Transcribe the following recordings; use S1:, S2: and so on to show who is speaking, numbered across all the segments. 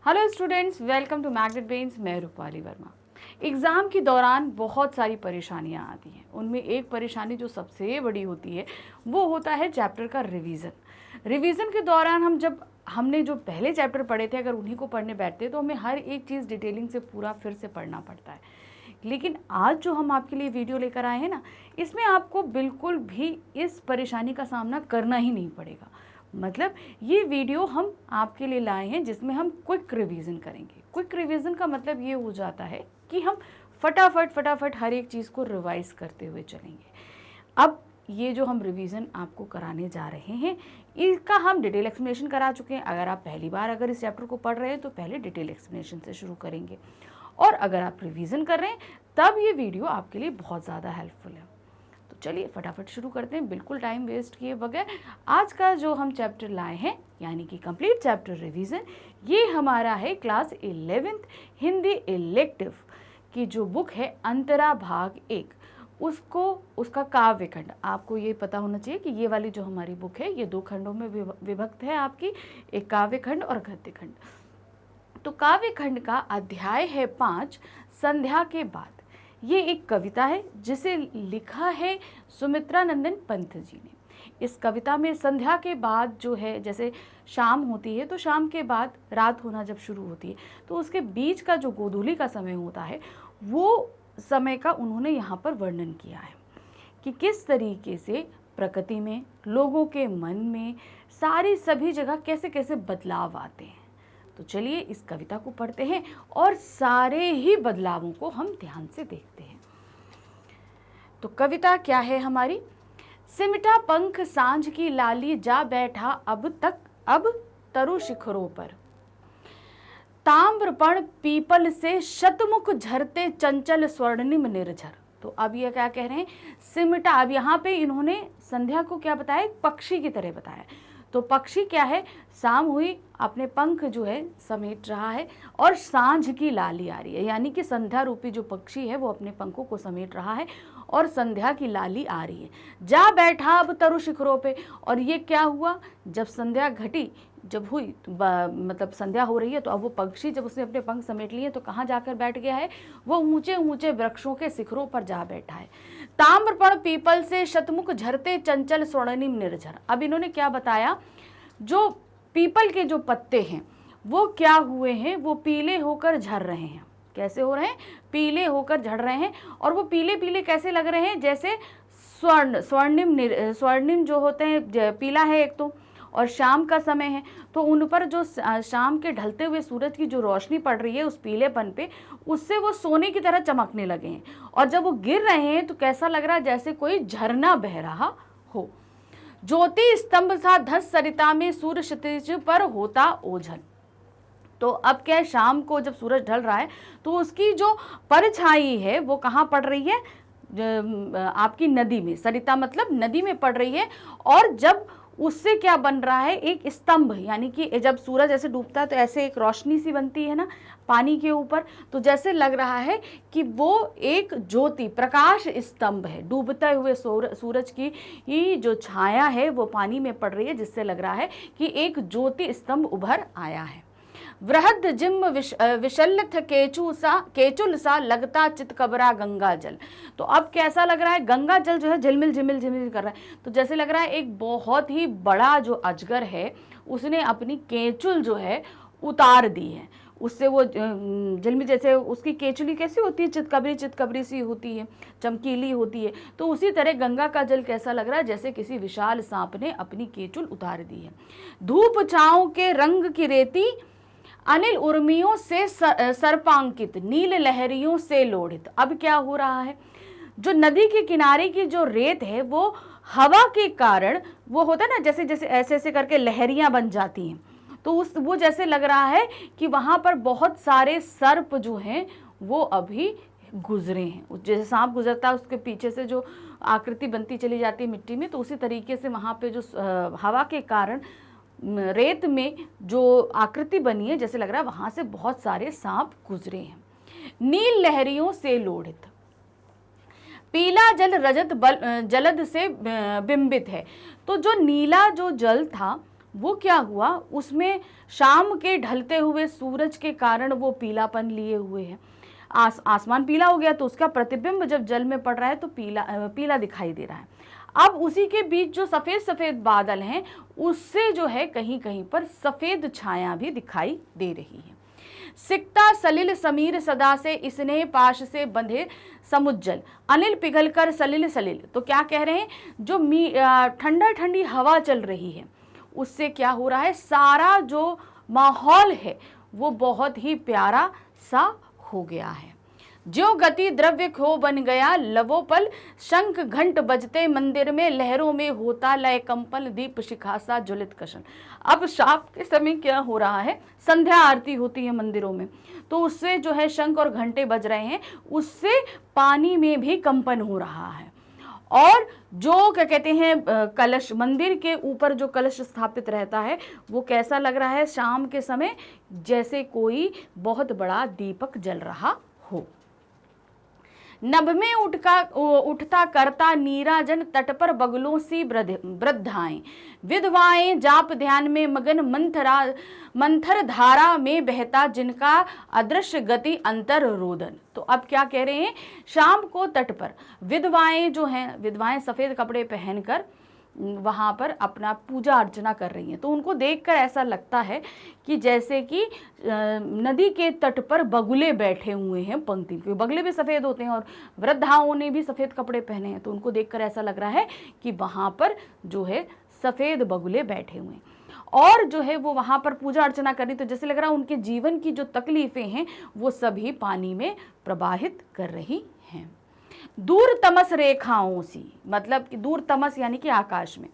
S1: Hello students, welcome to Magnet Brains. मैं Rupali Verma. Exam के दौरान बहुत सारी परेशानियां आती हैं। उनमें एक परेशानी जो सबसे बड़ी होती है वो होता है चैप्टर का रिवीजन के दौरान हमने जो पहले चैप्टर पढ़े थे, अगर उन्हीं को पढ़ने बैठते हैं तो हमें हर एक चीज़ डिटेलिंग से पूरा फिर से पढ़ना पड़ता है। लेकिन आज जो हम आपके लिए वीडियो लेकर आए हैं ना, इसमें आपको बिल्कुल भी इस परेशानी का सामना करना ही नहीं पड़ेगा। मतलब ये वीडियो हम आपके लिए लाए हैं जिसमें हम क्विक रिवीजन करेंगे। क्विक रिवीजन का मतलब ये हो जाता है कि हम फटाफट हर एक चीज़ को रिवाइज करते हुए चलेंगे। अब ये जो हम रिवीजन आपको कराने जा रहे हैं, इसका हम डिटेल एक्सप्लेनेशन करा चुके हैं। अगर आप पहली बार इस चैप्टर को पढ़ रहे हैं तो पहले डिटेल एक्सप्लेनेशन से शुरू करेंगे, और अगर आप रिवीजन कर रहे हैं तब ये वीडियो आपके लिए बहुत ज़्यादा हेल्पफुल है। तो चलिए फटाफट शुरू करते हैं, बिल्कुल टाइम वेस्ट किए बगैर। आज का जो हम चैप्टर लाए हैं यानी कि कंप्लीट चैप्टर रिवीजन, ये हमारा है क्लास 11th हिंदी इलेक्टिव की जो बुक है अंतरा भाग 1, उसका काव्य खंड। आपको ये पता होना चाहिए कि ये वाली जो हमारी बुक है ये 2 खंडों में विभक्त है आपकी, एक काव्य खंड और गद्य खंड। तो काव्य खंड का अध्याय है 5, संध्या के बाद। ये एक कविता है जिसे लिखा है सुमित्रा नंदन पंत जी ने। इस कविता में संध्या के बाद जो है, जैसे शाम होती है तो शाम के बाद रात होना जब शुरू होती है तो उसके बीच का जो गोधूली का समय होता है, वो समय का उन्होंने यहाँ पर वर्णन किया है कि किस तरीके से प्रकृति में, लोगों के मन में, सभी जगह कैसे कैसे बदलाव आते हैं। तो चलिए इस कविता को पढ़ते हैं और सारे ही बदलावों को हम ध्यान से देखते हैं। तो कविता क्या है हमारी? सिमटा पंख सांझ की लाली, जा बैठा अब तरु शिखरों पर। ताम्रपर्ण पीपल से शतमुख झरते, चंचल स्वर्णिम निर्झर। तो अब ये क्या कह रहे हैं? सिमटा, अब यहाँ पे इन्होंने संध्या को क्या बताया? पक्षी की तरह बताया। तो पक्षी क्या है? शाम हुई, अपने पंख जो है समेट रहा है और सांझ की लाली आ रही है, यानी कि संध्या रूपी जो पक्षी है वो अपने पंखों को समेट रहा है और संध्या की लाली आ रही है। जा बैठा अब तरु शिखरों पे। और ये क्या हुआ? जब संध्या घटी, जब हुई मतलब संध्या हो रही है, तो अब वो पक्षी जब उसने अपने पंख समेट लिए तो कहाँ जाकर बैठ गया है? वो ऊंचे ऊंचे वृक्षों के शिखरों पर जा बैठा है। ताम्रपर्ण पीपल से शतमुख झरते, चंचल स्वर्णिम निर्झर। अब इन्होंने क्या बताया? जो पीपल के जो पत्ते हैं वो क्या हुए हैं? वो पीले होकर झड़ रहे हैं। कैसे हो रहे हैं? पीले होकर झड़ रहे हैं। और वो पीले पीले कैसे लग रहे हैं? जैसे स्वर्णिम जो होते हैं, पीला है एक तो, और शाम का समय है तो उन पर जो शाम के ढलते हुए सूरज की जो रोशनी पड़ रही है उस पीलेपन पे, उससे वो सोने की तरह चमकने लगे हैं। और जब वो गिर रहे हैं तो कैसा लग रहा है? जैसे कोई झरना बह रहा हो। ज्योति स्तंभ सा धस सरिता में, सूर्य क्षितिज पर होता ओझल। तो अब क्या है? शाम को जब सूरज ढल रहा है तो उसकी जो परछाई है वो कहाँ पड़ रही है? आपकी नदी में। सरिता मतलब नदी में पड़ रही है। और जब उससे क्या बन रहा है? एक स्तंभ, यानी कि जब सूरज ऐसे डूबता है तो ऐसे एक रोशनी सी बनती है ना पानी के ऊपर, तो जैसे लग रहा है कि वो एक ज्योति, प्रकाश स्तंभ है। डूबते हुए सूरज की ये जो छाया है वो पानी में पड़ रही है, जिससे लग रहा है कि एक ज्योति स्तंभ उभर आया है। वृहद जिम्म विशल्यथ केचुल सा लगता चितकबरा गंगा जल। तो अब कैसा लग रहा है? गंगा जल जो है झिलमिल झिलमिल झिलमिल कर रहा है। तो जैसे लग रहा है एक बहुत ही बड़ा जो अजगर है उसने अपनी केचुल जो है उतार दी है। उससे वो झिलमिल, जैसे उसकी केचुली कैसी होती है? चितकबरी सी होती है, चमकीली होती है। तो उसी तरह गंगा का जल कैसा लग रहा है? जैसे किसी विशाल सांप ने अपनी केचुल उतार दी है। धूप छाँव के रंग की रेती, अनिल उर्मियों से सर्पांकित, नील लहरियों से लोढ़ित। अब क्या हो रहा है? जो नदी के किनारे की जो रेत है वो हवा के कारण, वो होता है ना जैसे जैसे ऐसे ऐसे करके लहरियां बन जाती हैं, तो वो जैसे लग रहा है कि वहां पर बहुत सारे सर्प जो हैं वो अभी गुजरे हैं। जैसे सांप गुजरता है उसके पीछे से जो आकृति बनती चली जाती है मिट्टी में, तो उसी तरीके से वहां पे जो हवा के कारण रेत में जो आकृति बनी है, जैसे लग रहा है वहां से बहुत सारे सांप गुजरे हैं। नील लहरियों से लोढ़ित, पीला जल रजत जलद से बिंबित है। तो जो नीला जो जल था वो क्या हुआ, उसमें शाम के ढलते हुए सूरज के कारण वो पीलापन लिए हुए है। आसमान पीला हो गया तो उसका प्रतिबिंब जब जल में पड़ रहा है तो पीला दिखाई दे रहा है। अब उसी के बीच जो सफ़ेद सफ़ेद बादल हैं उससे जो है कहीं कहीं पर सफ़ेद छाया भी दिखाई दे रही है। सिकता सलिल समीर सदा से स्नेह पाश से बंधे समुज्जल, अनिल पिघल कर सलिल सलिल। तो क्या कह रहे हैं, जो ठंडा ठंडी हवा चल रही है उससे क्या हो रहा है, सारा जो माहौल है वो बहुत ही प्यारा सा हो गया है। ज्यो गति द्रव्य खो बन गया लवो पल, शंख घंट बजते मंदिर में लहरों में होता लय कंपन, दीप शिखासा ज्वलित कशन। अब शाम के समय क्या हो रहा है, संध्या आरती होती है मंदिरों में, तो उससे जो है शंख और घंटे बज रहे हैं, उससे पानी में भी कंपन हो रहा है। और जो क्या कहते हैं कलश, मंदिर के ऊपर जो कलश स्थापित रहता है वो कैसा लग रहा है शाम के समय, जैसे कोई बहुत बड़ा दीपक जल रहा हो। नभ में उठता करता नीराजन, तट पर बगलों सी वृद्धाएं विधवाएं, जाप ध्यान में मगन मंथर धारा में बहता जिनका अदृश्य गति अंतर रोदन। तो अब क्या कह रहे हैं, शाम को तट पर विधवाएं जो हैं, विधवाएं सफ़ेद कपड़े पहनकर वहाँ पर अपना पूजा अर्चना कर रही हैं। तो उनको देखकर ऐसा लगता है कि जैसे कि नदी के तट पर बगुले बैठे हुए हैं पंक्ति, क्योंकि बगुले भी सफ़ेद होते हैं और वृद्धाओं ने भी सफ़ेद कपड़े पहने हैं। तो उनको देखकर ऐसा लग रहा है कि वहाँ पर जो है सफ़ेद बगुले बैठे हुए हैं और जो है वो वहाँ पर पूजा अर्चना कर रही। तो जैसे लग रहा है उनके जीवन की जो तकलीफ़ें हैं वो सभी पानी में प्रवाहित कर रही हैं। दूर तमस रेखाओं सी, मतलब कि दूर तमस यानी कि आकाश में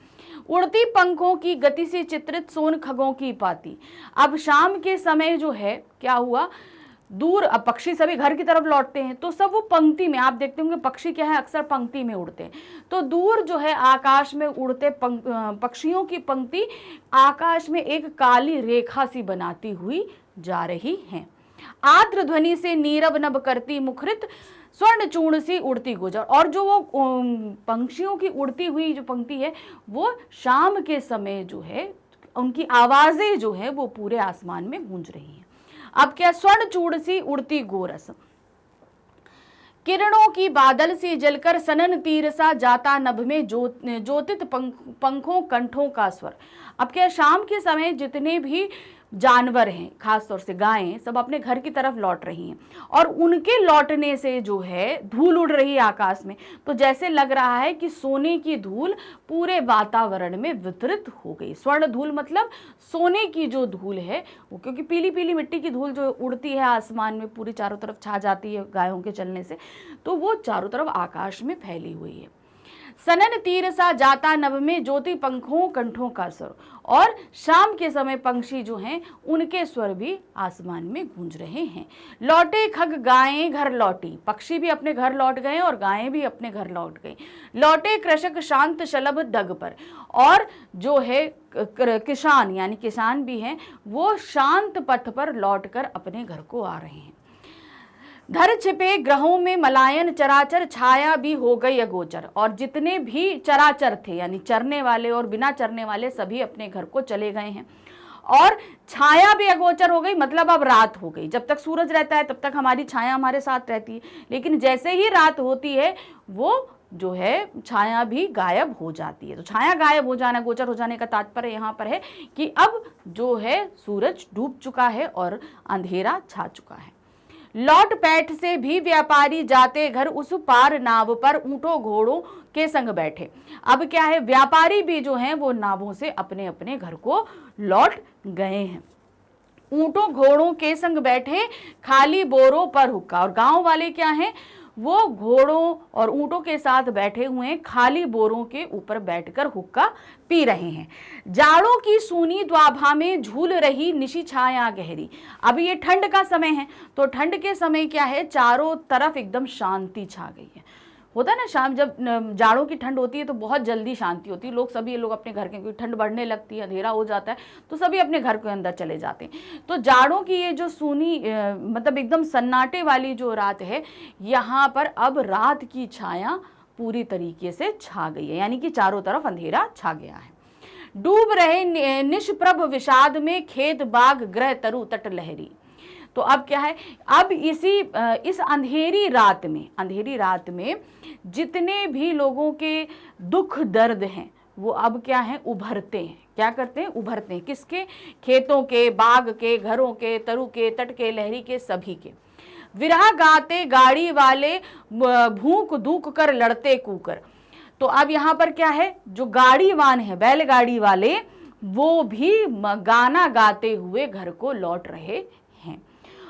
S1: उड़ती पंखों की गति से चित्रित सोन खगों की पाती। अब शाम के समय जो है क्या हुआ, दूर, अब पक्षी सभी घर की तरफ लौटते हैं तो सब वो पंक्ति में, आप देखते होंगे पक्षी क्या है अक्सर पंक्ति में उड़ते हैं। तो दूर जो है आकाश में उड़ते पक्षियों की पंक्ति आकाश में एक काली रेखा सी बनाती हुई जा रही है। आर्द्र ध्वनि से नीरव नभ करती मुखरित स्वर्ण चूर्ण सी उड़ती गुजर। और जो वो पंक्षियों की उड़ती हुई जो पंक्ति है वो शाम के समय जो है उनकी आवाजें जो है वो पूरे आसमान में गूंज रही हैं। अब क्या, स्वर्ण चूर्ण सी उड़ती गोरस, किरणों की बादल सी जलकर सनन तीर सा जाता नभ में ज्योतित पंखों कंठों का स्वर। अब क्या, शाम के समय जितने भी जानवर हैं, खास तौर से गायें, सब अपने घर की तरफ लौट रही हैं और उनके लौटने से जो है धूल उड़ रही है आकाश में। तो जैसे लग रहा है कि सोने की धूल पूरे वातावरण में वितरित हो गई। स्वर्ण धूल मतलब सोने की जो धूल है वो, क्योंकि पीली पीली मिट्टी की धूल जो उड़ती है आसमान में पूरी चारों तरफ छा जाती है गायों के चलने से, तो वो चारों तरफ आकाश में फैली हुई है। सनन तीर सा जाता नभ में ज्योति पंखों कंठों का स्वर। और शाम के समय पंक्षी जो हैं उनके स्वर भी आसमान में गूंज रहे हैं। लौटे खग गायें घर लौटी, पक्षी भी अपने घर लौट गए और गायें भी अपने घर लौट गई। लौटे कृषक शांत शलभ डग पर, और जो है किसान यानी किसान भी हैं वो शांत पथ पर लौटकर अपने घर को आ रहे हैं। धर छिपे ग्रहों में मलायन चराचर, छाया भी हो गई अगोचर। और जितने भी चराचर थे यानी चरने वाले और बिना चरने वाले सभी अपने घर को चले गए हैं और छाया भी अगोचर हो गई, मतलब अब रात हो गई। जब तक सूरज रहता है तब तक हमारी छाया हमारे साथ रहती है, लेकिन जैसे ही रात होती है वो जो है छाया भी गायब हो जाती है। तो छाया गायब हो जाना, गोचर हो जाने का तात्पर्य यहाँ पर है कि अब जो है सूरज डूब चुका है और अंधेरा छा चुका है। लौट पैठ से भी व्यापारी जाते घर, उस पार नाव पर ऊंटों घोड़ों के संग बैठे। अब क्या है, व्यापारी भी जो हैं वो नावों से अपने अपने घर को लौट गए हैं। ऊंटों घोड़ों के संग बैठे, खाली बोरों पर हुक्का। और गांव वाले क्या हैं, वो घोड़ों और ऊंटों के साथ बैठे हुए हैं, खाली बोरों के ऊपर बैठकर हुक्का पी रहे हैं। जाड़ों की सूनी द्वाभा में झूल रही निशी छाया गहरी। अब ये ठंड का समय है तो ठंड के समय क्या है, चारों तरफ एकदम शांति छा गई है। होता है ना, शाम जब जाड़ों की ठंड होती है तो बहुत जल्दी शांति होती है, सभी लोग अपने घर के, क्योंकि ठंड बढ़ने लगती है, अंधेरा हो जाता है तो सभी अपने घर के अंदर चले जाते हैं। तो जाड़ों की ये जो सूनी मतलब एकदम सन्नाटे वाली जो रात है, यहाँ पर अब रात की छाया पूरी तरीके से छा गई है, यानी कि चारों तरफ अंधेरा छा गया है। डूब रहे निष्प्रभ विषाद में, खेत बाग ग्रह तरु तट लहरी। तो अब क्या है, अब इस अंधेरी रात में जितने भी लोगों के दुख दर्द हैं वो अब क्या है, उभरते हैं। क्या करते हैं, उभरते हैं। किसके, खेतों के, बाग के, घरों के, तरु के, तट के, लहरी के, सभी के। विरह गाते गाड़ी वाले, भूख दूक कर लड़ते कूकर। तो अब यहाँ पर क्या है, जो गाड़ीवान है, बैलगाड़ी वाले, वो भी गाना गाते हुए घर को लौट रहे हैं।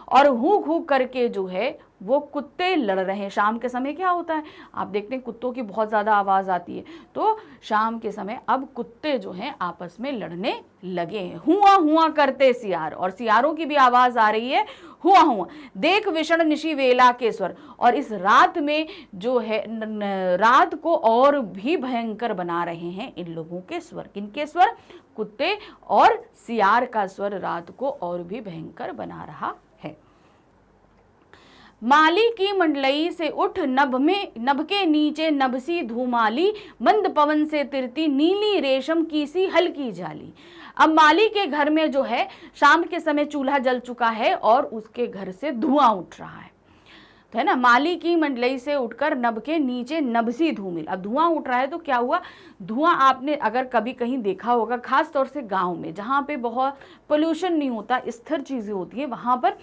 S1: और हूक हूक करके जो है वो कुत्ते लड़ रहे हैं। शाम के समय क्या होता है, आप देखते हैं कुत्तों की बहुत ज़्यादा आवाज़ आती है। तो शाम के समय अब कुत्ते जो हैं आपस में लड़ने लगे हैं। हुआ हुआ करते सियार, और सियारों की भी आवाज़ आ रही है, हुआ हुआ। देख विषण निशी वेला के स्वर। और इस रात में जो है रात को और भी भयंकर बना रहे हैं इन लोगों के स्वर। किनके स्वर, कुत्ते और सियार का स्वर रात को और भी भयंकर बना रहा है। माली की मंडलई से उठ, नभ के नीचे नभसी धूमाली, मंद पवन से तिरती नीली रेशम की सी हल्की जाली। अब माली के घर में जो है शाम के समय चूल्हा जल चुका है और उसके घर से धुआं उठ रहा है, तो है ना। माली की मंडलई से उठकर नभ के नीचे नभसी धूमिल। अब धुआं उठ रहा है तो क्या हुआ, धुआं आपने अगर कभी कहीं देखा होगा, खास तौर से गांव में जहाँ पे बहुत पोल्यूशन नहीं होता, स्थिर चीज़ें होती हैं, वहाँ पर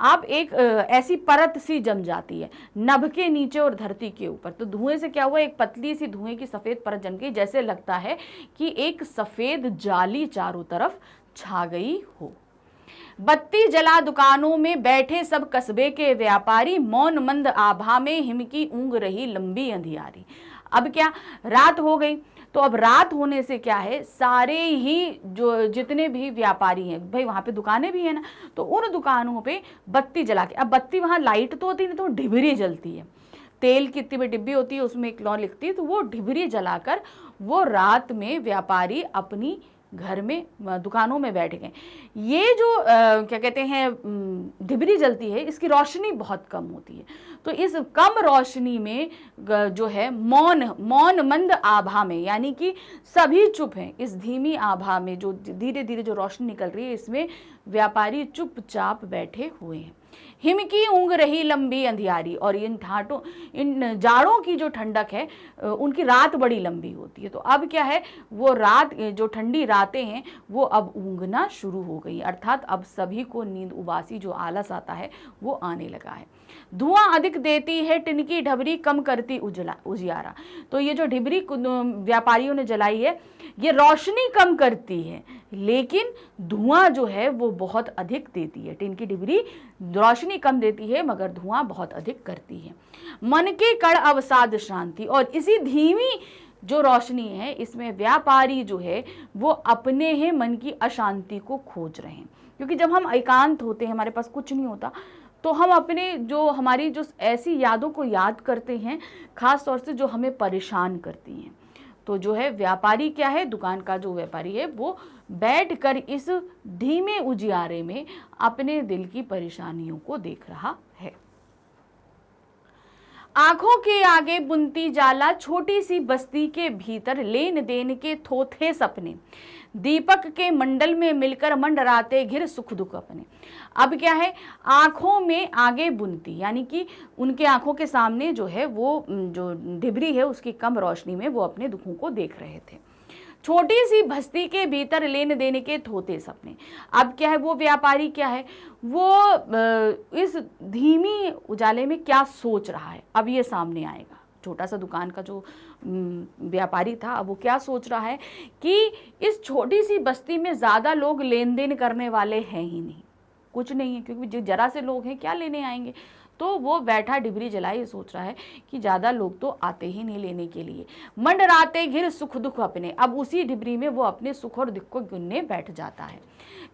S1: आप एक ऐसी परत सी जम जाती है नभ के नीचे और धरती के ऊपर। तो धुएं से क्या हुआ, एक पतली सी धुएं की सफ़ेद परत जम गई, जैसे लगता है कि एक सफ़ेद जाली चारों तरफ छा गई हो। बत्ती जला दुकानों में बैठे सब कस्बे के व्यापारी, मौन मंद आभा में हिमकी ऊँग रही लंबी अंधियारी। अब क्या, रात हो गई। तो अब रात होने से क्या है, सारे ही जो जितने भी व्यापारी हैं भाई, वहाँ पे दुकानें भी हैं ना, तो उन दुकानों पे बत्ती जला के, अब बत्ती वहाँ लाइट तो होती नहीं, तो ढिबरी जलती है, तेल की इतनी बड़ी डिब्बी होती है, उसमें एक लौ लिखती है, तो वो ढिबरी जलाकर वो रात में व्यापारी अपनी घर में दुकानों में बैठ गए। ये जो क्या कहते हैं ढिबरी जलती है, इसकी रोशनी बहुत कम होती है। तो इस कम रोशनी में जो है मौन मंद आभा में, यानी कि सभी चुप हैं। इस धीमी आभा में जो धीरे धीरे जो रोशनी निकल रही है, इसमें व्यापारी चुपचाप बैठे हुए हैं। हिमकी ऊँग रही लंबी अंधियारी। और इन जाड़ों की जो ठंडक है, उनकी रात बड़ी लंबी होती है। तो अब क्या है, वो रात, जो ठंडी रातें हैं वो अब ऊँगना शुरू हो गई, अर्थात अब सभी को नींद उबासी, जो आलस आता है, वो आने लगा है। धुआं अधिक देती है टिनकी ढबरी, कम करती उजियारा। तो ये जो ढिबरी व्यापारियों ने जलाई है, ये रोशनी कम करती है, लेकिन धुआं जो है वो बहुत अधिक देती है। टिनकी ढिबरी रोशनी कम देती है मगर धुआं बहुत अधिक करती है। मन के कड़ अवसाद शांति। और इसी धीमी जो रोशनी है, इसमें व्यापारी जो है वो अपने ही मन की अशांति को खोज रहे हैं। क्योंकि जब हम एकांत होते हैं, हमारे पास कुछ नहीं होता, तो हम अपने जो हमारी जो ऐसी यादों को याद करते हैं, खास तौर से जो हमें परेशान करती हैं। तो जो है व्यापारी क्या है, दुकान का जो व्यापारी है, वो बैठकर इस धीमे उजियारे में अपने दिल की परेशानियों को देख रहा है। आंखों के आगे बुनती जाला, छोटी सी बस्ती के भीतर लेन देन के थोथे सपने, दीपक के मंडल में मिलकर मंडराते घिर सुख दुख अपने। अब क्या है, आंखों में आगे बुनती, यानी कि उनके आंखों के सामने जो है वो जो ढिबरी है उसकी कम रोशनी में वो अपने दुखों को देख रहे थे। छोटी सी बस्ती के भीतर लेन देन के थोथे सपने। अब क्या है, वो व्यापारी क्या है, वो इस धीमी उजाले में क्या सोच रहा है, अब ये सामने आएगा। छोटा सा दुकान का जो व्यापारी था, अब वो क्या सोच रहा है कि इस छोटी सी बस्ती में ज़्यादा लोग लेन देन करने वाले हैं ही नहीं, कुछ नहीं है, क्योंकि जरा से लोग हैं, क्या लेने आएंगे। तो वो बैठा डिबरी जलाए सोच रहा है कि ज़्यादा लोग तो आते ही नहीं लेने के लिए। मंडराते घिर सुख दुख अपने। अब उसी डिबरी में वो अपने सुख और दुख को गिनने बैठ जाता है।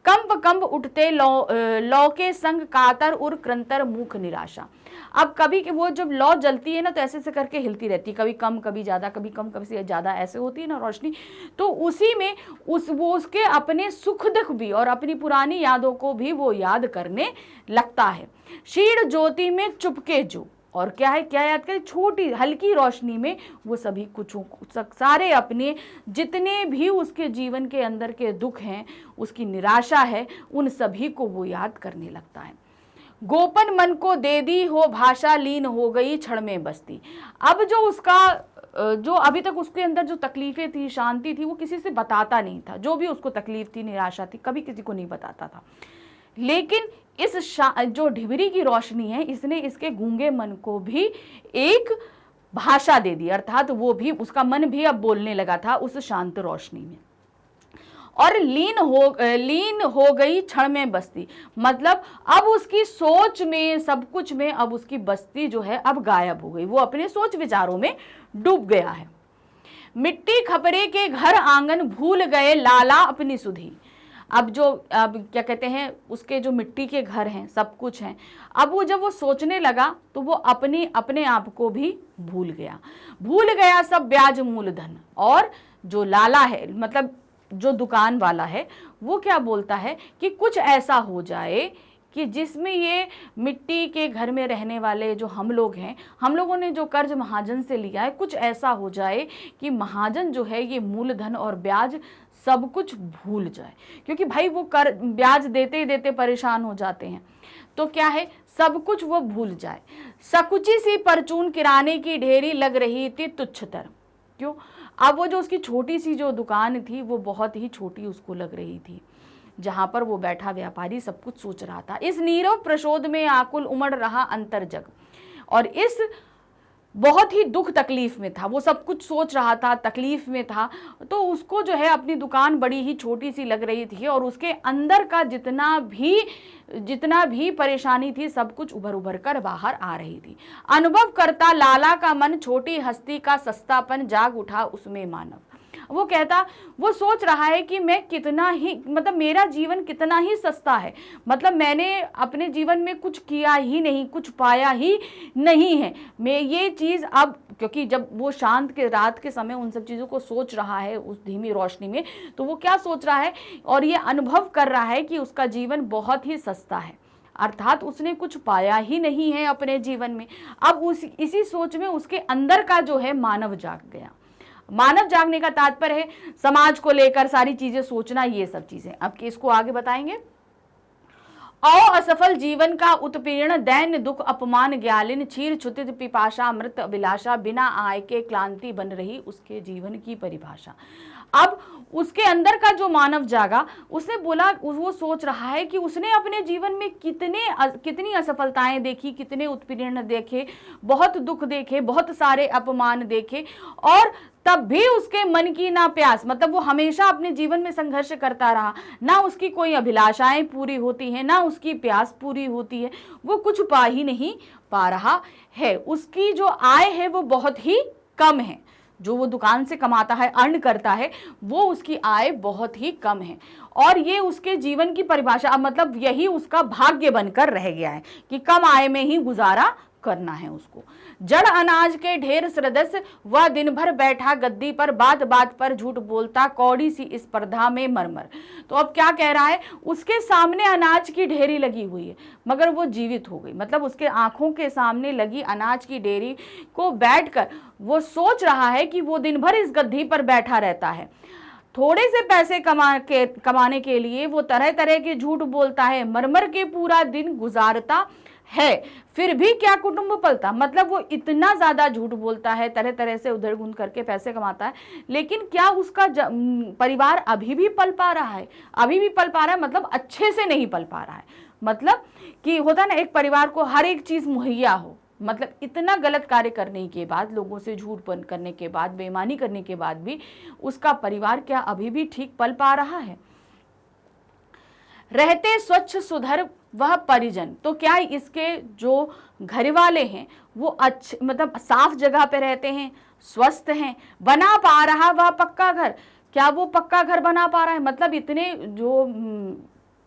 S1: कंप कंप उठते लौ के संग कातर उर क्रंतर मुख निराशा। अब कभी वो जब लौ जलती है ना, तो ऐसे करके हिलती रहती है, कभी कम कभी ज़्यादा, कभी कम कभी ज़्यादा, ऐसे होती है ना रोशनी। तो उसी में वो उसके अपने सुख दुख भी और अपनी पुरानी यादों को भी वो याद करने लगता है। शीड़ ज्योति में चुपके जो, और क्या है, क्या याद करें, छोटी हल्की रोशनी में वो सभी कुछ सारे अपने जितने भी उसके जीवन के अंदर के दुख हैं, उसकी निराशा है, उन सभी को वो याद करने लगता है। गोपन मन को दे दी हो भाषा, लीन हो गई क्षण में बस्ती। अब जो उसका जो अभी तक उसके अंदर जो तकलीफें थी, शांति थी, वो किसी से बताता नहीं था। जो भी उसको तकलीफ थी, निराशा थी, कभी किसी को नहीं बताता था। लेकिन इस जो ढिबरी की रोशनी है, इसने इसके गूंगे मन को भी एक भाषा दे दी, अर्थात वो भी, उसका मन भी अब बोलने लगा था उस शांत रोशनी में। और लीन हो गई क्षण में बस्ती, मतलब अब उसकी सोच में, सब कुछ में अब उसकी बस्ती जो है अब गायब हो गई, वो अपने सोच विचारों में डूब गया है। मिट्टी खपरे के घर आंगन भूल गए लाला अपनी सुधी। अब क्या कहते हैं, उसके जो मिट्टी के घर हैं, सब कुछ हैं, अब वो जब वो सोचने लगा तो वो अपने आप को भी भूल गया सब ब्याज मूलधन। और जो लाला है, मतलब जो दुकान वाला है, वो क्या बोलता है कि कुछ ऐसा हो जाए कि जिसमें ये मिट्टी के घर में रहने वाले जो हम लोग हैं, हम लोगों ने जो कर्ज महाजन से लिया है, कुछ ऐसा हो जाए कि महाजन जो है ये मूलधन और ब्याज सब कुछ भूल जाए। क्योंकि भाई वो कर ब्याज देते ही देते परेशान हो जाते हैं, तो क्या है, सब कुछ वो भूल जाए। सकुची सी परचून किराने की ढेरी लग रही थी तुच्छतर। क्यों? अब वो जो उसकी छोटी सी जो दुकान थी, वो बहुत ही छोटी उसको लग रही थी, जहां पर वो बैठा व्यापारी सब कुछ सोच रहा था। इस नीरव प्रशोध में आकुल उमड़ रहा अंतर जग, और इस बहुत ही दुख तकलीफ में था, वो सब कुछ सोच रहा था, तकलीफ में था। तो उसको जो है अपनी दुकान बड़ी ही छोटी सी लग रही थी, और उसके अंदर का जितना भी परेशानी थी, सब कुछ उभर कर बाहर आ रही थी। अनुभव करता लाला का मन छोटी हस्ती का सस्तापन, जाग उठा उसमें मानव। वो सोच रहा है कि मैं कितना ही, मतलब मेरा जीवन कितना ही सस्ता है, मतलब मैंने अपने जीवन में कुछ किया ही नहीं, कुछ पाया ही नहीं है। मैं ये चीज़ अब, क्योंकि जब वो शांत के रात के समय उन सब चीज़ों को सोच रहा है उस धीमी रोशनी में, तो वो क्या सोच रहा है और ये अनुभव कर रहा है कि उसका जीवन बहुत ही सस्ता है, अर्थात उसने कुछ पाया ही नहीं है अपने जीवन में। अब इसी सोच में उसके अंदर का जो है मानव जाग गया। मानव जागने का तात्पर्य है समाज को लेकर सारी चीजें सोचना, ये सब चीजें। अब इसको आगे बताएंगे। असफल जीवन का उत्पीड़न, दैन्य दुख अपमान ज्ञालिन, छीर छुतित पिपाशा मृत अभिलाषा, बिना आय के क्लांति बन रही उसके जीवन की परिभाषा। अब उसके अंदर का जो मानव जागा, उसने बोला, वो सोच रहा है कि उसने अपने जीवन में कितनी असफलताएं देखी, कितने उत्पीड़न देखे, बहुत दुख देखे, बहुत सारे अपमान देखे, और तब भी उसके मन की ना प्यास, मतलब वो हमेशा अपने जीवन में संघर्ष करता रहा, ना उसकी कोई अभिलाषाएं पूरी होती हैं, ना उसकी प्यास पूरी होती है, वो कुछ पा ही नहीं पा रहा है। उसकी जो आय है वो बहुत ही कम है, जो वो दुकान से कमाता है, अर्न करता है, वो उसकी आय बहुत ही कम है, और ये उसके जीवन की परिभाषा, मतलब यही उसका भाग्य बनकर रह गया है कि कम आय में ही गुजारा करना है उसको। जड़ अनाज के ढेर सदस्य, वह दिन भर बैठा गद्दी पर, बात बात पर झूठ बोलता, कौड़ी सी स्पर्धा में मरमर। तो अब क्या कह रहा है, उसके सामने अनाज की ढेरी लगी हुई है, मगर वो जीवित हो गई, मतलब उसके आंखों के सामने लगी अनाज की ढेरी को बैठकर वो सोच रहा है कि वो दिन भर इस गद्दी पर बैठा रहता है, थोड़े से पैसे कमाने के लिए वो तरह तरह के झूठ बोलता है, मरमर के पूरा दिन गुजारता है, फिर भी क्या कुटुंब पलता। मतलब वो इतना ज्यादा झूठ बोलता है, तरह तरह से उधर गुंद करके पैसे कमाता है, लेकिन क्या उसका परिवार अभी भी पल पा रहा है? अभी भी पल पा रहा है, मतलब अच्छे से नहीं पल पा रहा है। मतलब कि होता ना, एक परिवार को हर एक चीज मुहैया हो, मतलब इतना गलत कार्य करने के बाद, लोगों से झूठ करने के बाद, बेईमानी करने के बाद भी उसका परिवार क्या अभी भी ठीक पल पा रहा है? रहते स्वच्छ सुधर वह परिजन, तो क्या इसके जो घर वाले हैं वो अच्छे, मतलब साफ जगह पे रहते हैं, स्वस्थ हैं? बना पा रहा वह पक्का घर, क्या वो पक्का घर बना पा रहा है? मतलब इतने जो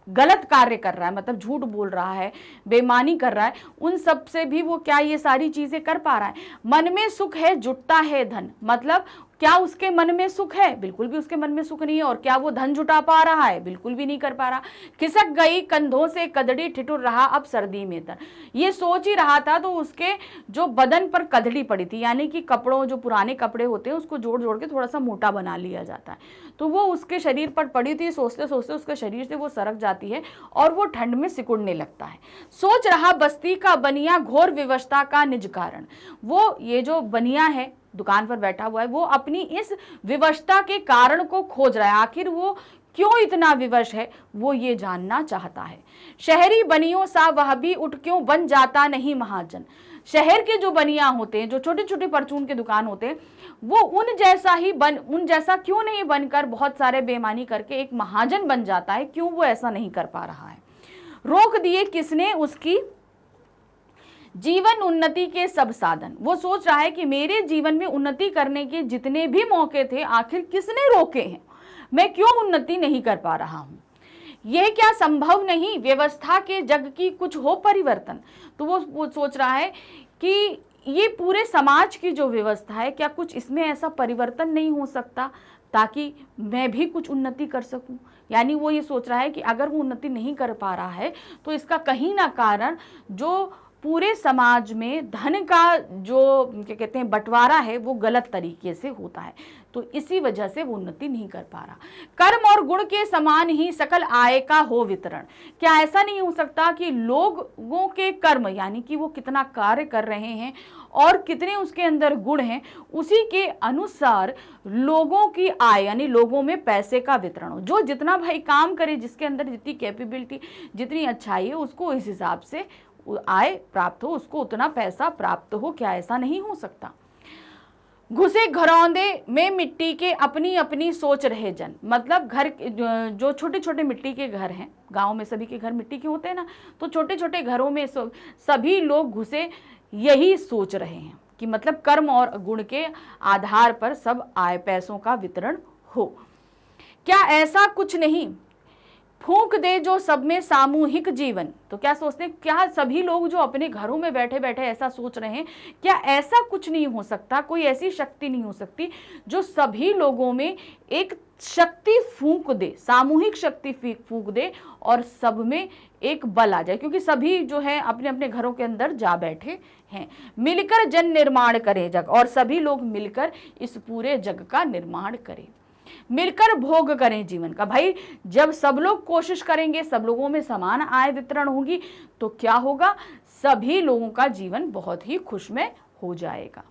S1: गलत कार्य कर रहा है, मतलब झूठ बोल रहा है, बेईमानी कर रहा है, उन सब से भी वो क्या ये सारी चीजें कर पा रहा है? मन में सुख है जुटता है धन, मतलब क्या उसके मन में सुख है? बिल्कुल भी उसके मन में सुख नहीं है। और क्या वो धन जुटा पा रहा है? बिल्कुल भी नहीं कर पा रहा। खिसक गई कंधों से कदड़ी, ठिठुर रहा अब सर्दी में तर। ये सोच ही रहा था तो उसके जो बदन पर कदड़ी पड़ी थी, यानी कि कपड़ों, जो पुराने कपड़े होते हैं उसको जोड़ जोड़ के थोड़ा सा मोटा बना लिया जाता है, तो वो उसके शरीर पर पड़ी थी। सोचते सोचते उसके शरीर से वो सरक जाती है और वो ठंड में सिकुड़ने लगता है। सोच रहा बस्ती का बनिया, घोर विवशता का निज कारण। वो ये जो बनिया है, दुकान पर बैठा हुआ है, वो अपनी इस विवशता के कारण को खोज रहा है। आखिर वो क्यों इतना विवश है, वो ये जानना चाहता है। शहरी बनियों सा वह भी उठ क्यों बन जाता नहीं महाजन। शहर के जो बनिया होते हैं, जो छोटे छोटे परचून के दुकान होते हैं, वो उन जैसा क्यों नहीं बनकर बहुत सारे बेईमानी करके एक महाजन बन जाता है? क्यों वो ऐसा नहीं कर पा रहा है? रोक दिए किसने उसकी जीवन उन्नति के सब साधन। वो सोच रहा है कि मेरे जीवन में उन्नति करने के जितने भी मौके थे, आखिर किसने रोके हैं? मैं क्यों उन्नति नहीं कर पा रहा हूं? यह क्या संभव नहीं व्यवस्था के जग की कुछ हो परिवर्तन। तो वो सोच रहा है कि ये पूरे समाज की जो व्यवस्था है, क्या कुछ इसमें ऐसा परिवर्तन नहीं हो सकता ताकि मैं भी कुछ उन्नति कर सकूं। यानी वो ये सोच रहा है कि अगर वो उन्नति नहीं कर पा रहा है तो इसका कहीं ना कारण जो पूरे समाज में धन का जो क्या कहते हैं बंटवारा है, वो गलत तरीके से होता है, तो इसी वजह से वो उन्नति नहीं कर पा रहा। कर्म और गुण के समान ही सकल आय का हो वितरण। क्या ऐसा नहीं हो सकता कि लोगों के कर्म, यानी कि वो कितना कार्य कर रहे हैं और कितने उसके अंदर गुण हैं, उसी के अनुसार लोगों की आय, यानी लोगों में पैसे का वितरण हो। जो जितना भाई काम करे, जिसके अंदर जितनी कैपेबिलिटी, जितनी अच्छाई है, उसको इस हिसाब से आय प्राप्त हो, उसको उतना पैसा प्राप्त हो। क्या ऐसा नहीं हो सकता? घुसे घरौंदे में मिट्टी के अपनी अपनी सोच रहे जन। मतलब घर जो छोटे छोटे मिट्टी के घर हैं, गांव में सभी के घर मिट्टी के होते हैं ना, तो छोटे छोटे घरों में सभी लोग घुसे यही सोच रहे हैं कि मतलब कर्म और गुण के आधार पर सब आय पैसों का वितरण हो। क्या ऐसा कुछ नहीं फूंक दे जो सब में सामूहिक जीवन। तो क्या सोचते हैं, क्या सभी लोग जो अपने घरों में बैठे बैठे ऐसा सोच रहे हैं, क्या ऐसा कुछ नहीं हो सकता, कोई ऐसी शक्ति नहीं हो सकती जो सभी लोगों में एक शक्ति फूंक दे, सामूहिक शक्ति फूंक दे और सब में एक बल आ जाए, क्योंकि सभी जो है अपने अपने घरों के अंदर जा बैठे हैं। मिलकर जन निर्माण करे जग, और सभी लोग मिलकर इस पूरे जग का निर्माण करें, मिलकर भोग करें जीवन का। भाई जब सब लोग कोशिश करेंगे, सब लोगों में समान आय वितरण होगी, तो क्या होगा, सभी लोगों का जीवन बहुत ही खुशमय हो जाएगा।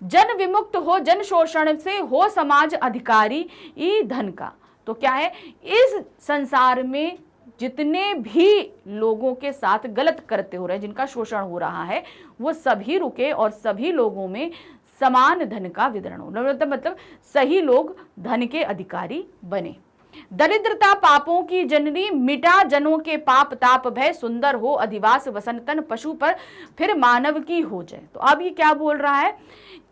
S1: जन विमुक्त हो जन शोषण से, हो समाज अधिकारी ई धन का। तो क्या है, इस संसार में जितने भी लोगों के साथ गलत करते हो रहे हैं, जिनका शोषण हो रहा है, वो सभी रुके और सभी लोगों में समान धन का वितरण हो। मतलब सही लोग धन के अधिकारी बने। दरिद्रता पापों की जननी, मिटा जनों के पाप ताप भय, सुंदर हो अधिवास वसनतन, पशु पर फिर मानव की हो जाए। तो अब ये क्या बोल रहा है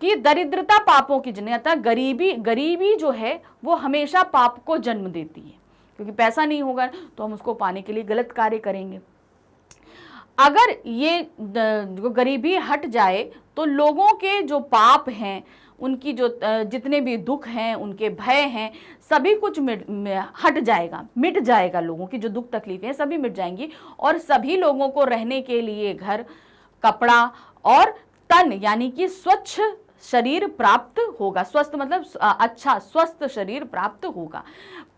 S1: कि दरिद्रता पापों की जननी, अर्थात गरीबी जो है वो हमेशा पाप को जन्म देती है, क्योंकि पैसा नहीं होगा तो हम उसको पाने के लिए गलत कार्य करेंगे। अगर ये गरीबी हट जाए तो लोगों के जो पाप हैं, उनकी जो जितने भी दुख हैं, उनके भय हैं, सभी कुछ हट जाएगा, मिट जाएगा। लोगों की जो दुख तकलीफें हैं सभी मिट जाएंगी और सभी लोगों को रहने के लिए घर, कपड़ा और तन यानी कि स्वच्छ शरीर प्राप्त होगा। स्वस्थ मतलब अच्छा स्वस्थ शरीर प्राप्त होगा।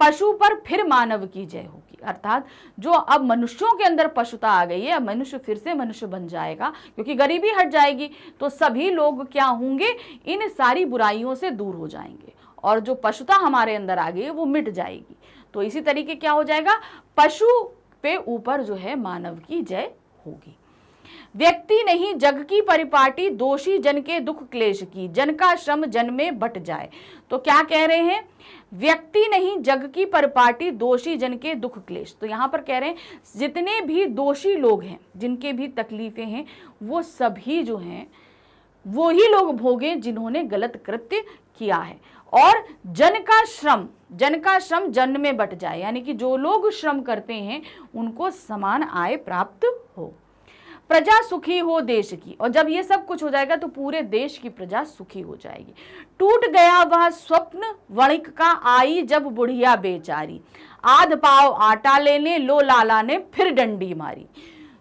S1: पशु पर फिर मानव की जय होगी, अर्थात जो अब मनुष्यों के अंदर पशुता आ गई है, अब मनुष्य फिर से मनुष्य बन जाएगा, क्योंकि गरीबी हट जाएगी तो सभी लोग क्या होंगे, इन सारी बुराइयों से दूर हो जाएंगे और जो पशुता हमारे अंदर आ गई है वो मिट जाएगी। तो इसी तरीके क्या हो जाएगा, पशु पे ऊपर जो है मानव की जय होगी। व्यक्ति नहीं जग की परिपाटी, दोषी जन के दुख क्लेश की, जन का श्रम जन में बट जाए। तो क्या कह रहे हैं, व्यक्ति नहीं जग की परिपाटी, दोषी जन के दुख क्लेश। तो यहां पर कह रहे हैं जितने भी दोषी लोग हैं, जिनके भी तकलीफें हैं, वो सभी जो हैं वो ही लोग भोगे जिन्होंने गलत कृत्य किया है। और जन का श्रम जन में बट जाए, यानी कि जो लोग श्रम करते हैं उनको समान आय प्राप्त हो। प्रजा सुखी हो देश की, और जब ये सब कुछ हो जाएगा तो पूरे देश की प्रजा सुखी हो जाएगी। टूट गया वह स्वप्न वणिक का, आई जब बुढ़िया बेचारी, आध पाव आटा लेने लो लाला ने फिर डंडी मारी।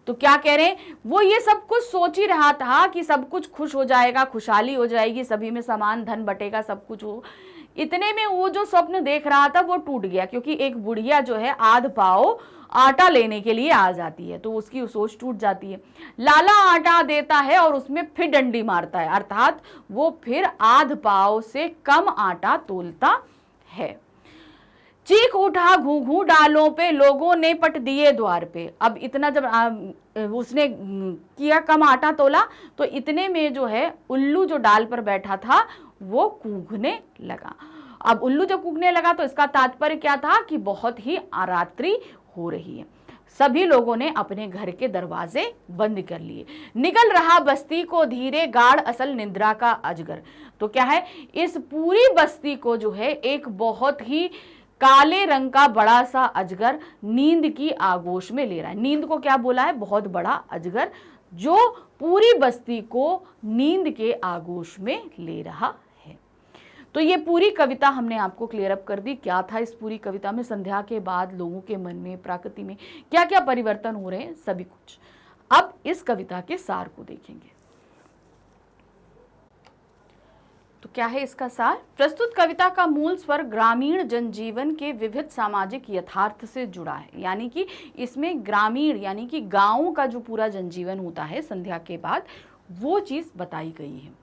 S1: तो क्या कह रहे हैं, वो ये सब कुछ सोच ही रहा था कि सब कुछ खुश हो जाएगा, खुशहाली हो जाएगी, सभी में समान धन बटेगा, सब कुछ हो। इतने में वो जो स्वप्न देख रहा था वो टूट गया, क्योंकि एक बुढ़िया जो है आध पाव आटा लेने के लिए आ जाती है, तो उसकी सोच टूट जाती है। लाला आटा देता है और उसमें फिर डंडी मारता है, अर्थात वो फिर आध पाव से कम आटा तोलता है। चीख उठा घूंघू डालों पे, लोगों ने पट दिए द्वार पे। अब इतना जब उसने किया, कम आटा तोला, तो इतने में जो है उल्लू जो डाल पर बैठा था वो कूकने लगा। अब उल्लू जब कूकने लगा तो इसका तात्पर्य क्या था कि बहुत ही रात्रि हो रही है। सभी लोगों ने अपने घर के दरवाजे बंद कर लिए। निकल रहा बस्ती को धीरे, गाढ़ असल निद्रा का अजगर। तो क्या है, इस पूरी बस्ती को जो है एक बहुत ही काले रंग का बड़ा सा अजगर नींद की आगोश में ले रहा है। नींद को क्या बोला है, बहुत बड़ा अजगर जो पूरी बस्ती को नींद के आगोश में ले रहा है। तो ये पूरी कविता हमने आपको क्लियर अप कर दी। क्या था इस पूरी कविता में, संध्या के बाद लोगों के मन में, प्रकृति में क्या क्या परिवर्तन हो रहे हैं, सभी कुछ। अब इस कविता के सार को देखेंगे। तो क्या है इसका सार? प्रस्तुत कविता का मूल स्वर ग्रामीण जनजीवन के विविध सामाजिक यथार्थ से जुड़ा है, यानी कि इसमें ग्रामीण यानी कि गांव का जो पूरा जनजीवन होता है संध्या के बाद, वो चीज बताई गई है।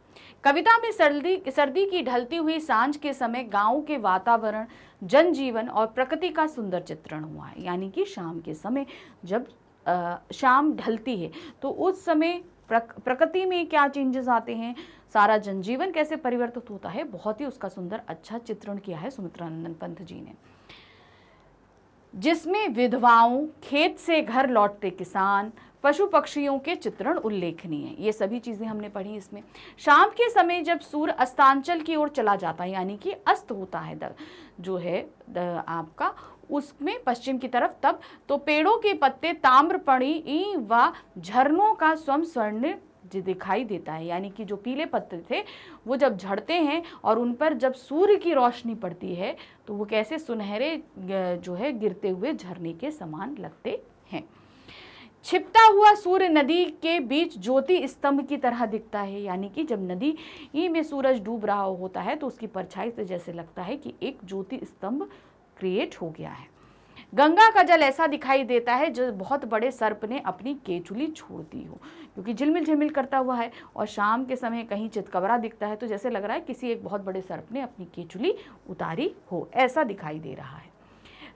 S1: कविता में सर्दी की ढलती हुई सांझ के समय गांव के वातावरण, जनजीवन और प्रकृति का सुंदर चित्रण हुआ है। यानी कि शाम के समय जब शाम ढलती है तो उस समय प्रकृति में क्या चेंजेस आते हैं, सारा जनजीवन कैसे परिवर्तित होता है, बहुत ही उसका सुंदर अच्छा चित्रण किया है सुमित्रानंदन पंत जी ने, जिसमें विधवाओं, खेत से घर लौटते किसान, पशु पक्षियों के चित्रण उल्लेखनीय है। ये सभी चीजें हमने पढ़ी इसमें। शाम के समय जब सूर्य अस्तांचल की ओर चला जाता है, यानी कि अस्त होता है जो है आपका उसमें पश्चिम की तरफ, तब तो पेड़ों के पत्ते ताम्रपर्णी व झरनों का स्वर्ण दिखाई देता है। यानी कि जो पीले पत्ते थे वो जब झड़ते हैं और उन पर जब सूर्य की रोशनी पड़ती है तो वो कैसे सुनहरे जो है गिरते हुए झरने के समान लगते हैं। छिपता हुआ सूर्य नदी के बीच ज्योति स्तंभ की तरह दिखता है। यानी कि जब नदी में सूरज डूब रहा होता है तो उसकी परछाई से जैसे लगता है कि एक ज्योति स्तंभ क्रिएट हो गया है। गंगा का जल ऐसा दिखाई देता है जो बहुत बड़े सर्प ने अपनी केचुली छोड़ दी हो, क्योंकि झिलमिल झिलमिल करता हुआ है और शाम के समय कहीं चितकबरा दिखता है तो जैसे लग रहा है किसी एक बहुत बड़े सर्प ने अपनी केचुली उतारी हो, ऐसा दिखाई दे रहा है।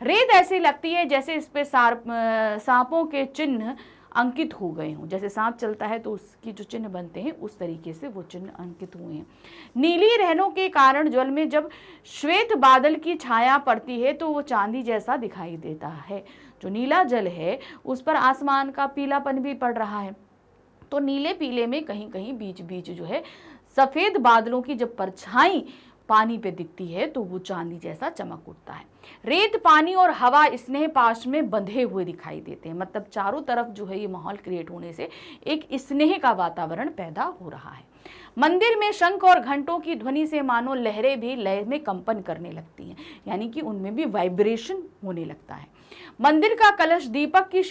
S1: रेत ऐसी लगती है जैसे इस पे सांपों के चिन्ह अंकित हो गए हों। जैसे सांप चलता है तो उसकी जो चिन्ह बनते हैं उस तरीके से वो चिन्ह अंकित हुए हैं। नीली रहनों के कारण जल में जब श्वेत बादल की छाया पड़ती है तो वो चांदी जैसा दिखाई देता है। जो नीला जल है उस पर आसमान का पीलापन भी पड़ रहा है, तो नीले पीले में कहीं कहीं बीच बीच जो है सफेद बादलों की जब परछाई पानी पे दिखती है तो वो चांदी जैसा चमक उठता है। रेत, पानी और हवा स्नेह पाश में बंधे हुए दिखाई देते हैं। मतलब चारों तरफ जो है ये माहौल क्रिएट होने से एक स्नेह का वातावरण पैदा हो रहा है। मंदिर में शंख और घंटों की ध्वनि से मानो लहरें भी लय में कंपन करने लगती हैं, यानी कि उनमें भी वाइब्रेशन होने लगता है। मंदिर का कलश दीपक की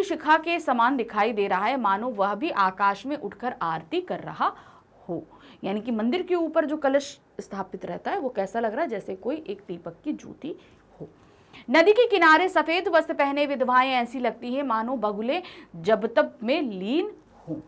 S1: शिखा के समान दिखाई दे रहा है, मानो वह भी आकाश में उठकर आरती कर रहा हो। यानी कि मंदिर के ऊपर जो कलश स्थापित रहता है वो कैसा लग रहा है, जैसे कोई एक दीपक की ज्योति हो। नदी के किनारे सफेद वस्त्र पहने विधवाएं ऐसी लगती हैं मानो बगुले जब तब में लीन हो।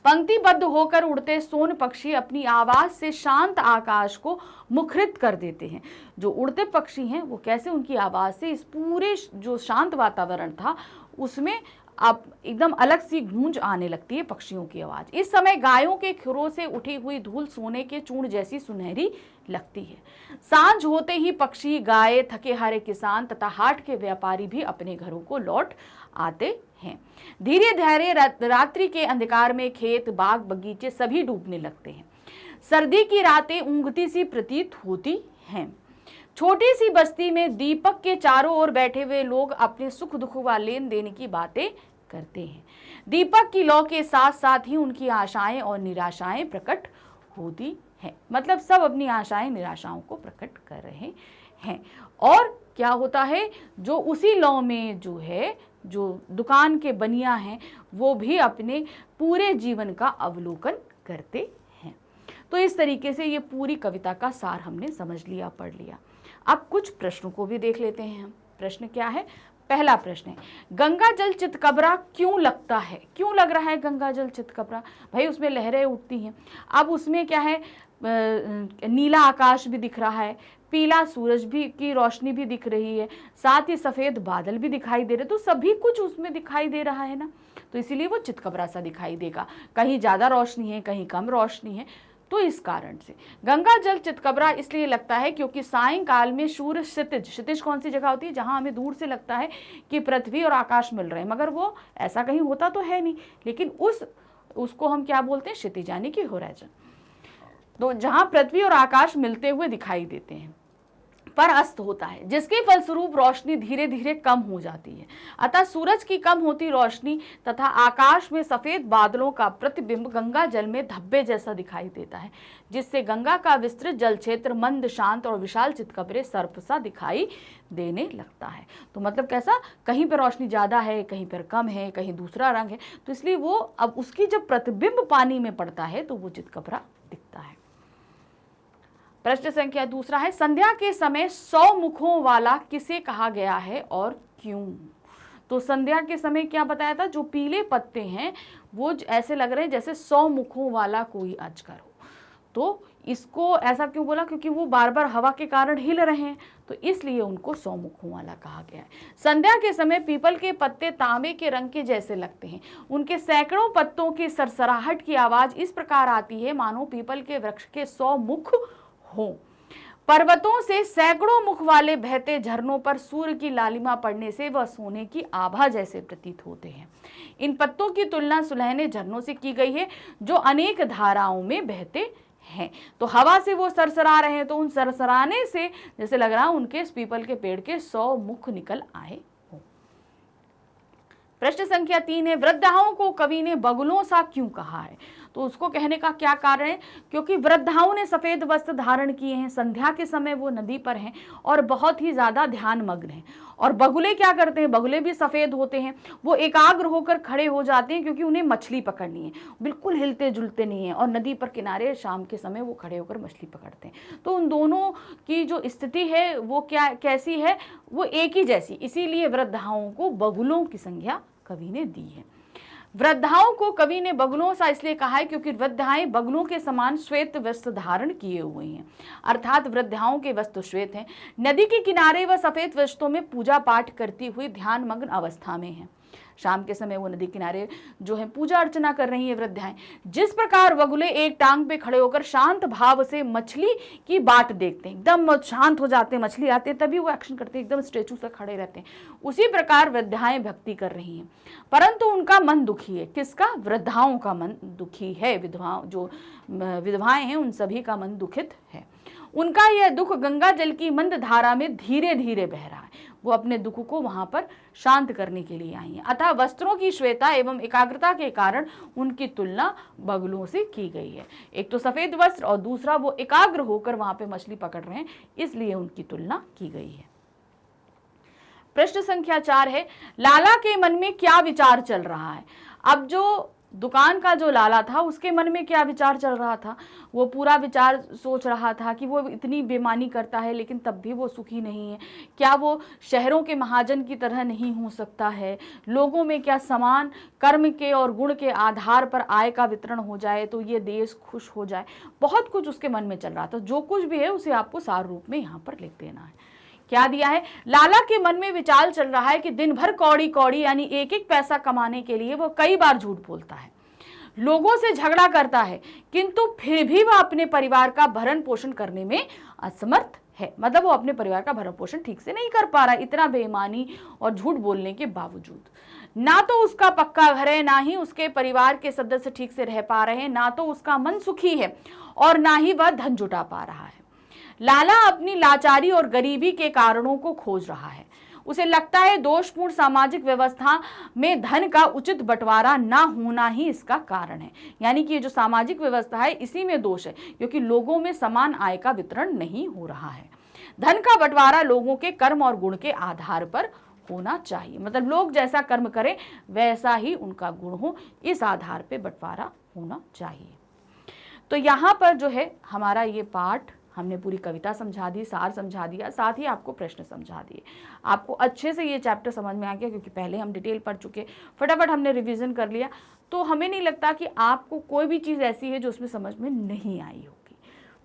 S1: पंक्तिबद्ध होकर उड़ते सोन पक्षी अपनी आवाज से शांत आकाश को मुखरित कर देते हैं। जो उड़ते पक्षी हैं वो कैसे उनकी आवाज से इस पूरे जो शांत वातावरण था उसमें अब एकदम अलग सी गूंज आने लगती है पक्षियों की आवाज। इस समय गायों के खुरों से उठी हुई धूल सोने के चूर्ण जैसी सुनहरी लगती है। सांझ होते ही पक्षी, गाय, थके हारे किसान तथा हाट के व्यापारी भी अपने घरों को लौट आते हैं। धीरे धीरे रात्रि के अंधकार में खेत, बाग, बगीचे सभी डूबने लगते हैं। सर्दी की रातें ऊँघती सी प्रतीत होती हैं। छोटी सी बस्ती में दीपक के चारों ओर बैठे हुए लोग अपने सुख दुख व लेन देन की बातें करते हैं। दीपक की लौ के साथ साथ ही उनकी आशाएं और निराशाएं प्रकट होती हैं। मतलब सब अपनी आशाएं निराशाओं को प्रकट कर रहे हैं। और क्या होता है, जो उसी लौ में जो है, जो दुकान के बनिया हैं, वो भी अपने पूरे जीवन का अवलोकन करते हैं। तो इस तरीके से ये पूरी कविता का सार हमने समझ लिया, पढ़ लिया। अब कुछ प्रश्नों को भी देख लेते हैं हम। प्रश्न क्या है? पहला प्रश्न है, गंगा जल चितकबरा क्यों लगता है? क्यों लग रहा है गंगा जल चितकबरा? भाई उसमें लहरें उठती हैं। अब उसमें क्या है, नीला आकाश भी दिख रहा है, पीला सूरज भी की रोशनी भी दिख रही है, साथ ही सफ़ेद बादल भी दिखाई दे रहे, तो सभी कुछ उसमें दिखाई दे रहा है ना, तो इसीलिए वो चितकबरा सा दिखाई देगा। कहीं ज़्यादा रोशनी है, कहीं कम रोशनी है, तो इस कारण से गंगा जल चितकबरा इसलिए लगता है क्योंकि सायंकाल में सूर्य क्षितिज, क्षितिज कौन सी जगह होती है जहां हमें दूर से लगता है कि पृथ्वी और आकाश मिल रहे हैं, मगर वो ऐसा कहीं होता तो है नहीं, लेकिन उसको हम क्या बोलते हैं? क्षितिज, यानी कि होराइजन। तो जहां पृथ्वी और आकाश मिलते हुए दिखाई देते हैं पर अस्त होता है, जिसके फलस्वरूप रोशनी धीरे धीरे कम हो जाती है। अतः सूरज की कम होती रोशनी तथा आकाश में सफेद बादलों का प्रतिबिंब गंगा जल में धब्बे जैसा दिखाई देता है, जिससे गंगा का विस्तृत जल क्षेत्र मंद, शांत और विशाल चितकबरे सर्प सा दिखाई देने लगता है। तो मतलब कैसा, कहीं पर रोशनी ज्यादा है, कहीं पर कम है, कहीं दूसरा रंग है, तो इसलिए वो अब उसकी जब प्रतिबिंब पानी में पड़ता है तो वो चितकबरा दिखता है। प्रश्न संख्या दूसरा है, संध्या के समय 100 मुखों वाला किसे कहा गया है और क्यों? तो संध्या के समय क्या बताया था, जो पीले पत्ते हैं वो ऐसे लग रहे हैं जैसे 100 मुखों वाला कोई अजगर हो। तो इसको ऐसा क्यों बोला? क्योंकि वो बार बार हवा के कारण हिल रहे हैं, तो इसलिए उनको 100 मुखों वाला कहा गया है। संध्या के समय पीपल के पत्ते तांबे के रंग के जैसे लगते हैं। उनके सैकड़ों पत्तों की सरसराहट की आवाज इस प्रकार आती है मानो पीपल के वृक्ष के 100 मुख हो। पर्वतों से सैकड़ों मुख वाले बहते झरनों पर सूर्य की लालिमा पड़ने से वह सोने की आभा जैसे प्रतीत होते हैं। इन पत्तों की तुलना सुलहने झरनों से की गई है जो अनेक धाराओं में बहते हैं। तो हवा से वो सरसरा रहे हैं, तो उन सरसराने से जैसे लग रहा है उनके पीपल के पेड़ के 100 मुख निकल आए हो। प्रश्न संख्या 3 है, वृद्धाओं को कवि ने बगुलों सा क्यों कहा है? तो उसको कहने का क्या कारण है? क्योंकि वृद्धाओं ने सफेद वस्त्र धारण किए हैं, संध्या के समय वो नदी पर हैं और बहुत ही ज्यादा ध्यान मग्न हैं। और बगुले क्या करते हैं? बगुले भी सफेद होते हैं, वो एकाग्र होकर खड़े हो जाते हैं क्योंकि उन्हें मछली पकड़नी है, बिल्कुल हिलते जुलते नहीं है, और नदी पर किनारे शाम के समय वो खड़े होकर मछली पकड़ते हैं। तो उन दोनों की जो स्थिति है वो क्या कैसी है? वो एक ही जैसी, इसीलिए वृद्धाओं को बगुलों की संज्ञा कवि ने दी है। वृद्धाओं को कवि ने बगुलों सा इसलिए कहा है क्योंकि वृद्धाएं बगुलों के समान श्वेत वस्त्र धारण किए हुए हैं, अर्थात वृद्धाओं के वस्त्र श्वेत हैं। नदी के किनारे वह सफेद वस्त्रों में पूजा पाठ करती हुई ध्यान मग्न अवस्था में है। शाम के समय वो नदी किनारे जो है पूजा अर्चना कर रही है वृद्धाएं। जिस प्रकार बगुले एक टांग पे खड़े होकर शांत भाव से मछली की बाट देखते हैं, एकदम शांत हो जाते हैं, मछली आते हैं तभी वो एक्शन करते हैं, एकदम स्टेचू से खड़े रहते हैं, उसी प्रकार वृद्धाएं भक्ति कर रही हैं। परंतु उनका मन दुखी है। किसका? वृद्धाओं का मन दुखी है। विधवाएं हैं उन सभी का मन दुखित है। उनका यह दुख गंगा जल की मंद धारा में धीरे धीरे बह रहा है। वो अपने दुख को वहां पर शांत करने के लिए आई हैं। अतः वस्त्रों की श्वेता एवं एकाग्रता के कारण उनकी तुलना बगुलों से की गई है। एक तो सफेद वस्त्र और दूसरा वो एकाग्र होकर वहां पे मछली पकड़ रहे हैं, इसलिए उनकी तुलना की गई है। प्रश्न संख्या 4 है, लाला के मन में क्या विचार चल रहा है? अब जो दुकान का जो लाला था उसके मन में क्या विचार चल रहा था? वो पूरा विचार सोच रहा था कि वो इतनी बेईमानी करता है लेकिन तब भी वो सुखी नहीं है। क्या वो शहरों के महाजन की तरह नहीं हो सकता है? लोगों में क्या समान कर्म के और गुण के आधार पर आय का वितरण हो जाए तो ये देश खुश हो जाए? बहुत कुछ उसके मन में चल रहा था। जो कुछ भी है उसे आपको सार रूप में यहाँ पर लिख देना है। क्या दिया है? लाला के मन में विचार चल रहा है कि दिन भर कौड़ी कौड़ी यानी एक एक पैसा कमाने के लिए वो कई बार झूठ बोलता है, लोगों से झगड़ा करता है, किंतु फिर भी वह अपने परिवार का भरण पोषण करने में असमर्थ है। मतलब वो अपने परिवार का भरण पोषण ठीक से नहीं कर पा रहा, इतना बेईमानी और झूठ बोलने के बावजूद। ना तो उसका पक्का घर है, ना ही उसके परिवार के सदस्य ठीक से रह पा रहे हैं, ना तो उसका मन सुखी है और ना ही वह धन जुटा पा रहा है। लाला अपनी लाचारी और गरीबी के कारणों को खोज रहा है। उसे लगता है दोषपूर्ण सामाजिक व्यवस्था में धन का उचित बंटवारा ना होना ही इसका कारण है। यानी कि ये जो सामाजिक व्यवस्था है इसी में दोष है, क्योंकि लोगों में समान आय का वितरण नहीं हो रहा है। धन का बंटवारा लोगों के कर्म और गुण के आधार पर होना चाहिए, मतलब लोग जैसा कर्म करें वैसा ही उनका गुण हो, इस आधार पे बंटवारा होना चाहिए। तो यहाँ पर जो है हमारा ये पाठ, हमने पूरी कविता समझा दी, सार समझा दिया, साथ ही आपको प्रश्न समझा दिए। आपको अच्छे से ये चैप्टर समझ में आ गया, क्योंकि पहले हम डिटेल पढ़ चुके, फटाफट हमने रिवीजन कर लिया। तो हमें नहीं लगता कि आपको कोई भी चीज़ ऐसी है जो उसमें समझ में नहीं आई होगी,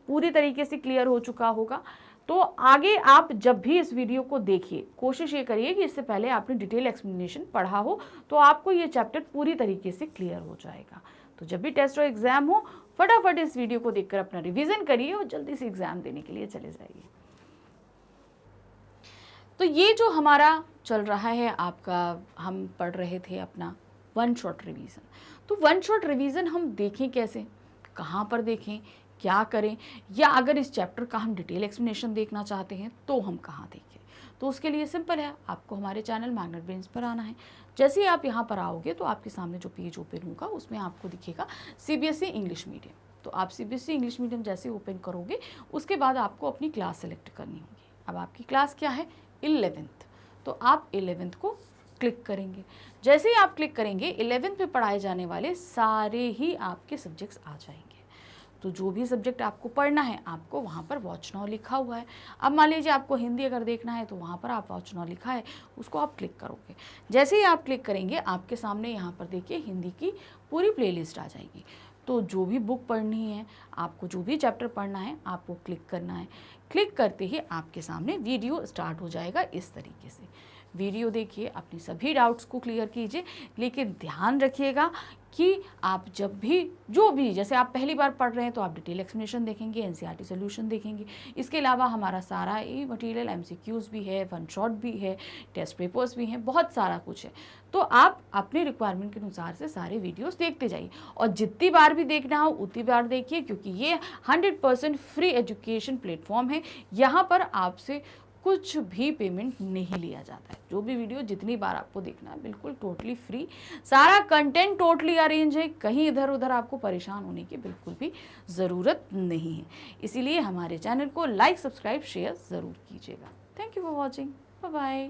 S1: पूरी तरीके से क्लियर हो चुका होगा। तो आगे आप जब भी इस वीडियो को देखिए, कोशिश ये करिए कि इससे पहले आपने डिटेल एक्सप्लेनेशन पढ़ा हो, तो आपको ये चैप्टर पूरी तरीके से क्लियर हो जाएगा। तो जब भी टेस्ट और एग्जाम हो, फटाफट इस वीडियो को देखकर अपना रिवीजन करिए और जल्दी से एग्जाम देने के लिए चले जाइए। तो ये जो हमारा चल रहा है आपका, हम पढ़ रहे थे अपना वन शॉट रिवीजन। तो वन शॉट रिवीजन हम देखें कैसे, कहाँ पर देखें, क्या करें, या अगर इस चैप्टर का हम डिटेल एक्सप्लेनेशन देखना चाहते हैं तो हम कहाँ देखें। तो उसके लिए सिंपल है, आपको हमारे चैनल मैग्नेट ब्रेन्स पर आना है। जैसे ही आप यहाँ पर आओगे तो आपके सामने जो पेज ओपन होगा उसमें आपको दिखेगा CBSE इंग्लिश मीडियम। तो आप CBSE इंग्लिश मीडियम जैसे ओपन करोगे उसके बाद आपको अपनी क्लास सेलेक्ट करनी होगी। अब आपकी क्लास क्या है, 11th। तो आप 11th को क्लिक करेंगे। जैसे ही आप क्लिक करेंगे 11th में पढ़ाए जाने वाले सारे ही आपके सब्जेक्ट्स आ जाएंगे। तो जो भी सब्जेक्ट आपको पढ़ना है आपको वहाँ पर वॉच नाउ लिखा हुआ है। अब मान लीजिए आपको हिंदी अगर देखना है तो वहाँ पर आप वॉच नाउ लिखा है, उसको आप क्लिक करोगे। जैसे ही आप क्लिक करेंगे आपके सामने यहाँ पर देखिए हिंदी की पूरी प्लेलिस्ट आ जाएगी। तो जो भी बुक पढ़नी है, आपको जो भी चैप्टर पढ़ना है, आपको क्लिक करना है। क्लिक करते ही आपके सामने वीडियो स्टार्ट हो जाएगा। इस तरीके से वीडियो देखिए, अपनी सभी डाउट्स को क्लियर कीजिए, लेकिन ध्यान रखिएगा कि आप जब भी जो भी, जैसे आप पहली बार पढ़ रहे हैं तो आप डिटेल एक्सप्लेनेशन देखेंगे, NCERT सोल्यूशन देखेंगे। इसके अलावा हमारा सारा ये मटेरियल MCQs भी है, वन शॉट भी है, टेस्ट पेपर्स भी हैं, बहुत सारा कुछ है। तो आप अपने रिक्वायरमेंट के अनुसार से सारे वीडियोस देखते जाइए, और जितनी बार भी देखना हो उतनी बार देखिए, क्योंकि ये 100% फ्री एजुकेशन प्लेटफॉर्म है। यहाँ पर आपसे कुछ भी पेमेंट नहीं लिया जाता है। जो भी वीडियो जितनी बार आपको देखना है बिल्कुल टोटली फ्री, सारा कंटेंट टोटली अरेंज है, कहीं इधर उधर आपको परेशान होने की बिल्कुल भी ज़रूरत नहीं है। इसीलिए हमारे चैनल को लाइक, सब्सक्राइब, शेयर ज़रूर कीजिएगा। Thank you for watching, bye bye.